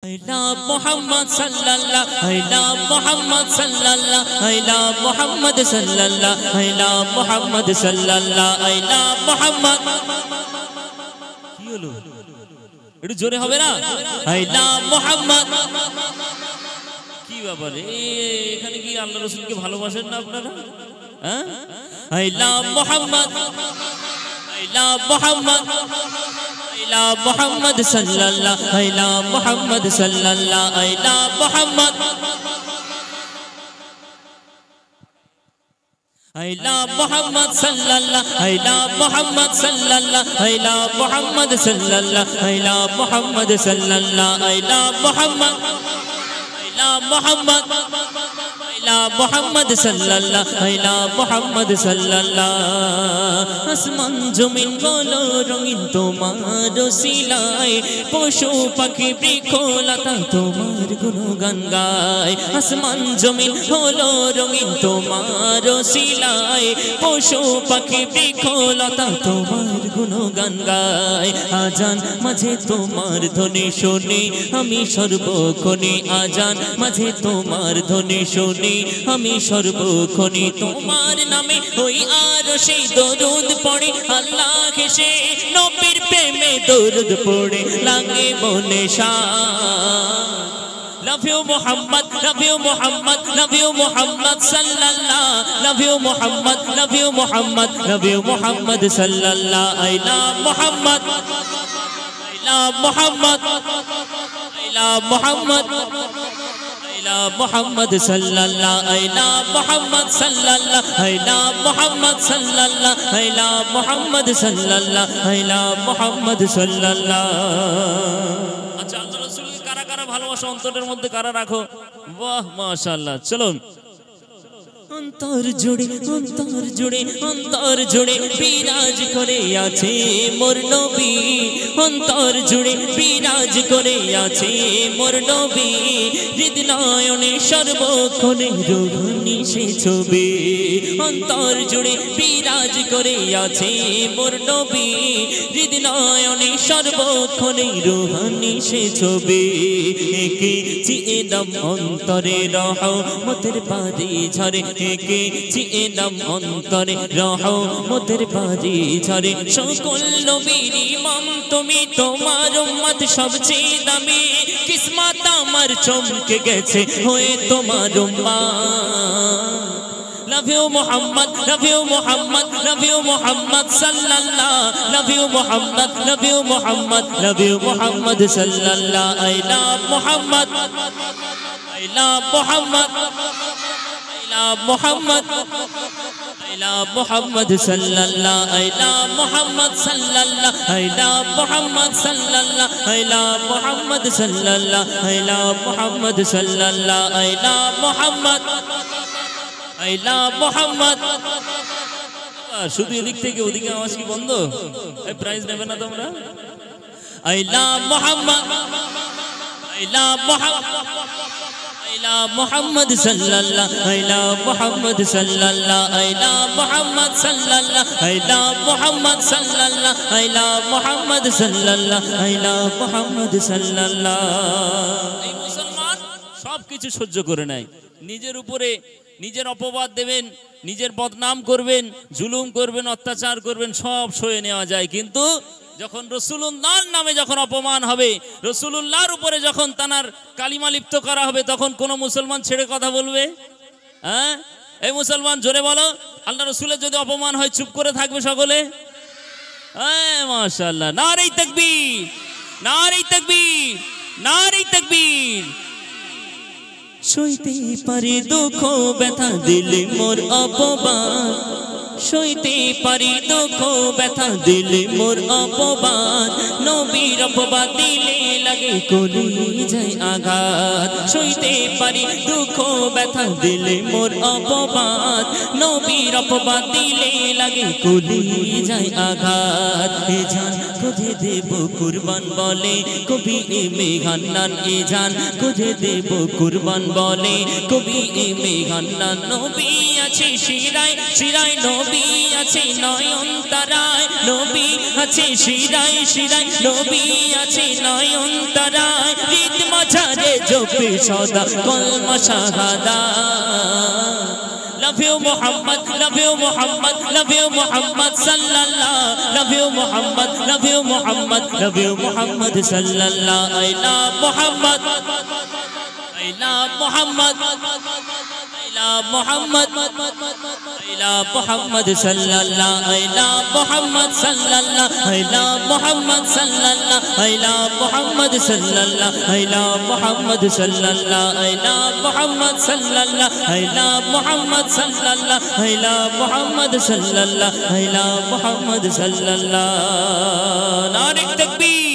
আইলা মুহাম্মদ সাল্লাল্লাহু আইলা মুহাম্মদ সাল্লাল্লাহু আইলা মুহাম্মদ সাল্লাল্লাহু আইলা মুহাম্মদ সাল্লাল্লাহু আইলা মুহাম্মদ। কি হলো, একটু জোরে হবে না? আইলা মুহাম্মদ। কি ব্যাপার, এখানে কি আল্লাহ রাসূলকে ভালোবাসেন না আপনারা? হ্যাঁ, আইলা মুহাম্মদ আইলা মুহাম্মদ আইলা মুহাম্মদ সাল্লাল্লাহু আইলা মুহাম্মদ সাল্লাল্লাহু আইলা মুহাম্মদ আইলা মুহাম্মদ সাল্লাল্লাহু আইলা মুহাম্মদ সাল্লাল্লাহু আইলা মুহাম্মদ সাল্লাল্লাহু আইলা মুহাম্মদ সাল্লাল্লাহু আইলা মুহাম্মদ আইলা মুহাম্মদ আইলা মুহাম্মদ সাল্লাল্লাহু আইলা মুহাম্মদ সাল্লাল্লাহু। আসমান জমিন হলো রঙিন তোমার সিলাই, পশু পাখি বৃক্ষলতা তোমার গুণগান গায়। আসমান জমিন হলো রঙিন তোমার সিলাই, পশু পাখি বৃক্ষলতা তোমার গুণগান গায়। আজান মাঝে তোমার ধ্বনি শুনি আমি সর্বক্ষণে, আজান মাঝে তোমার ধ্বনি শুনি আমি সর্বক্ষণে। তোমার নামে ওই আরশে দরুদ পড়ে, আল্লাহ হেসে নবীর প্রেমে দরুদ পড়ে লাগে মনে শান। Love you Muhammad, love you Muhammad, love you Muhammad sallallahu, love you Muhammad, love you Muhammad, love you Muhammad sallallahu. I love Muhammad, I love Muhammad, I love Muhammad, I love Muhammad sallallahu, I love Muhammad sallallahu, I love Muhammad sallallahu, I love Muhammad sallallahu, I love Muhammad sallallahu. আচ্ছা, আল্লাহ রাসূলকে কারা কারা ভালোবাসো অন্তরের মধ্যে কারা রাখো? বাহ, মাশাআল্লাহ। চলুন। অন্তর জুড়ে অন্তর জুড়ে অন্তর জুড়ে বিরাজ করে আছে মোর নবী, অন্তর জুড়ে বিরাজ করে আছে মোর নবী। হৃদনয়নে সর্বক্ষণে রূহানি সে ছবি, অন্তর জুড়ে বিরাজ করে আছে মোর নবী। হৃদনয়নে সর্বক্ষণে রূহানি সে ছবি। একে চিএলাম অন্তরে রহমতের বাড়ি ঝরে, একে চিএলাম অন্তরে রহমতের বাড়ি ঝরে। সকল নবীর ইমাম তুমি, তোমার উম্মত সবচেয়ে দামি। কিসমত আমার চমকে গেছে হয়ে তোমার উম্মত। Love you Muhammad, love you Muhammad, love you Muhammad sallallahu, love you Muhammad, love you Muhammad, love you Muhammad sallallahu. I love Muhammad, I love Muhammad, I love Muhammad, I love Muhammad sallallahu, I love Muhammad sallallahu, I love Muhammad sallallahu, I love Muhammad sallallahu, I love Muhammad sallallahu, I love Muhammad, I love Muhammad. শুধু এদিক থেকে ওদিকে আওয়াজ কি বন্ধ? এই prize নেবে না তোমরা? I love Muhammad, I love Muhammad, I love Muhammad sallallahu, I love Muhammad sallallahu, I love Muhammad sallallahu, I love Muhammad sallallahu, I love Muhammad sallallahu, I love Muhammad sallallahu. এই মুসলমান সব কিছু সহ্য করে নেয়, নিজের উপরে নিজের অপবাদ দেবেন, নিজের বদনাম করবেন, জুলুম করবেন, অত্যাচার করবেন, সব সয়ে নেওয়া যায়। কিন্তু যখন রাসূলুল্লাহর নামে যখন অপমান হবে, রাসূলুল্লাহর উপরে যখন তানার কালিমা লিপ্ত করা হবে, তখন কোন মুসলমান ছেড়ে কথা বলবে? হ্যাঁ, এই মুসলমান জোরে বলো, আল্লাহ রাসূলের যদি অপমান হয় চুপ করে থাকবে সকলে? হ্যাঁ, মাশাআল্লাহ। নারে তাকবীর, নারে তাকবীর, নারে তাকবীর। সইতে পারি দুঃখ ব্যথা দিলে মোর অপমান, সইতে পারি দুঃখ ব্যথা দিলে মোর অপমান। নবীর অপবাদ দিলে লাগে কলিজায় আঘাত, সইতে পারি দুঃখ ব্যথা দিলে মোর অপবাদ। নবীর অপবাদ দিলে লাগে কলিজায় আঘাত। এ জান কোথে দেব কুরবান বলে কবি এমে হান্নান, এ জান কোথে দেব কুরবান বলে কবি এমে হান্নান। নবী আছে শিরায় শিরায়, নবী আছে নয়ন তারায়, নবী আছে শিরায় শিরায়, নবী আছে নয়ন তারায়। হৃদ মাঝা जो पेशौदा कलमा Shahada Love you Muhammad, love you Muhammad, love you Muhammad sallallahu, love you Muhammad, love you Muhammad, love you Muhammad sallallahu. I love Muhammad, I love Muhammad, I love Muhammad, I love Muhammad sallallahu, I love Muhammad sallallahu, I love Muhammad sallallahu, I love Muhammad sallallahu, I love Muhammad sallallahu, I love Muhammad sallallahu, I love Muhammad sallallahu, I love Muhammad sallallahu, I love Muhammad sallallahu. Narik takbir.